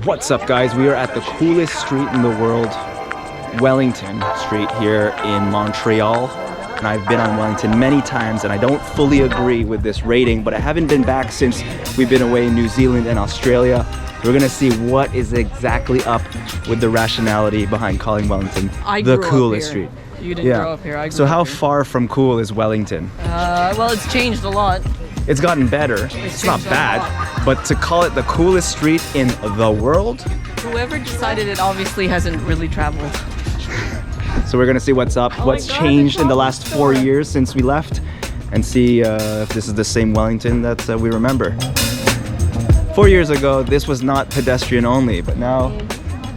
What's up, guys? We are at the coolest street in the world, Wellington Street here in Montreal. And I've been on Wellington many times and I don't fully agree with this rating, but I haven't been back since we've been away in New Zealand and Australia. We're gonna see what is exactly up with the rationality behind calling Wellington the coolest street. You didn't grow up here. I grew so up how here. far from cool is Wellington? Well, it's changed a lot. It's gotten better. It's not bad, but to call it the coolest street in the world? Whoever decided it obviously hasn't really traveled. So we're gonna see what's up, what's changed in the last 4 years since we left, and see if this is the same Wellington that we remember. 4 years ago, this was not pedestrian only, but now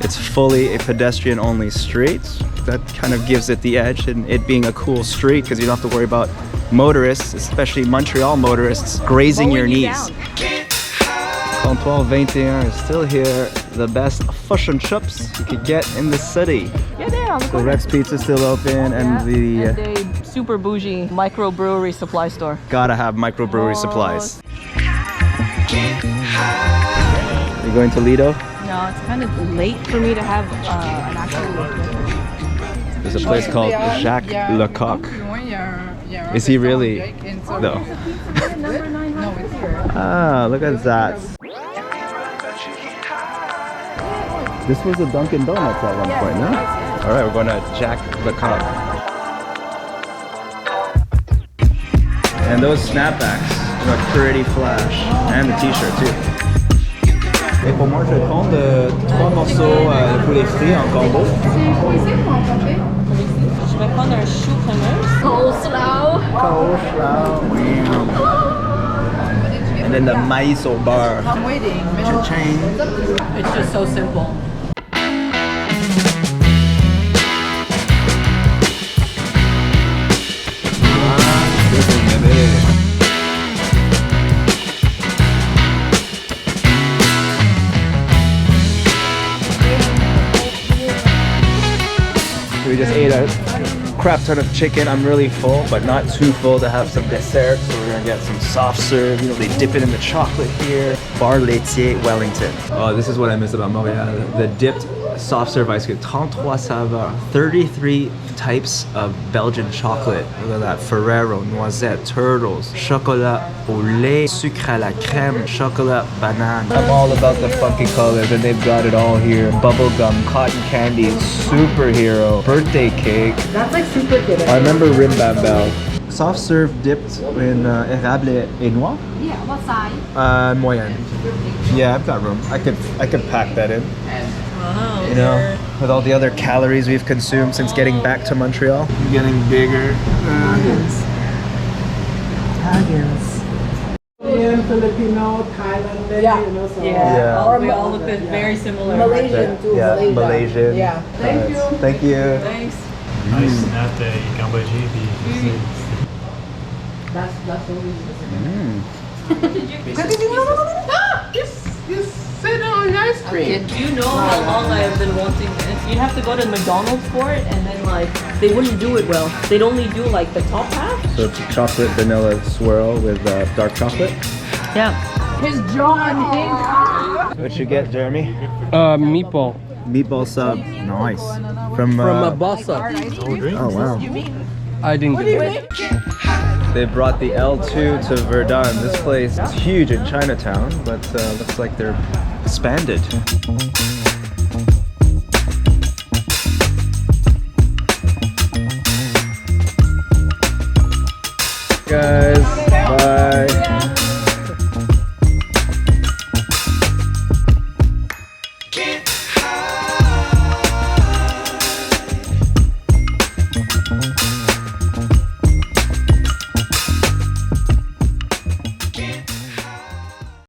it's fully a pedestrian only street. That kind of gives it the edge in it being a cool street because you don't have to worry about motorists, especially Montreal motorists, grazing your knees. Comptoir 21 is still here. The best fish and chips you could get in the city. Yeah, there on the corner. The Rex Pizza's still open, and the and a super bougie microbrewery supply store. gotta have microbrewery supplies. You going to Lido? No, it's kind of late for me to have an actual. There's a place called Jacques Lecoq. Is he really? No. Ah, look at that. This was a Dunkin' Donuts at one point, no? All right, we're going to Jacques Lecoq. And those snapbacks look pretty flash. And the t-shirt too. Et pour moi, je vais prendre 3 morceaux de poulet frit en combo. Je vais prendre un chou cremeuse. Coleslaw. Coleslaw. And then the maïs au beurre. I'm waiting. Cha-ching. It's just so simple. We just ate a crap ton of chicken. I'm really full, but not too full to have some dessert. So we're gonna get some soft serve. You know, they dip it in the chocolate here. Bar laitier Wellington. Oh, this is what I miss about Montreal. The dipped soft serve ice cream. 33 saveurs. 33 types of Belgian chocolate. Look at that. Ferrero, noisette, turtles, chocolat au lait, sucre à la crème, chocolat banane. I'm all about the funky colors and they've got it all here. Bubblegum, cotton candy, superhero, birthday cake. That's like super good. I remember Rim Bam Bell. Soft serve dipped in érable et noix. Yeah, what size? Moyenne. Yeah, I've got room. I could pack that in. Wow. You know, with all the other calories we've consumed since getting back to Montreal. Getting bigger. Italian, Filipino, Thailand, you know, so. Yeah. We all look very similar. Malaysian too. Yeah, Malaysian. Yeah. Thank you. Thank you. Thanks. Nice nat in Cambodge. That's so easy. You sit on ice cream. Do you know how long I have been wanting this? You'd have to go to McDonald's for it, and then like they wouldn't do it well. They'd only do like the top half. So it's a chocolate vanilla swirl with dark chocolate. Yeah. His jaw and his. What you get, Jeremy? Meatball. Meatball sub. Nice. From From a bossa. oh wow. I didn't get it. They brought the L2 to Verdun. This place is huge in Chinatown, but looks like they're expanded. Guys,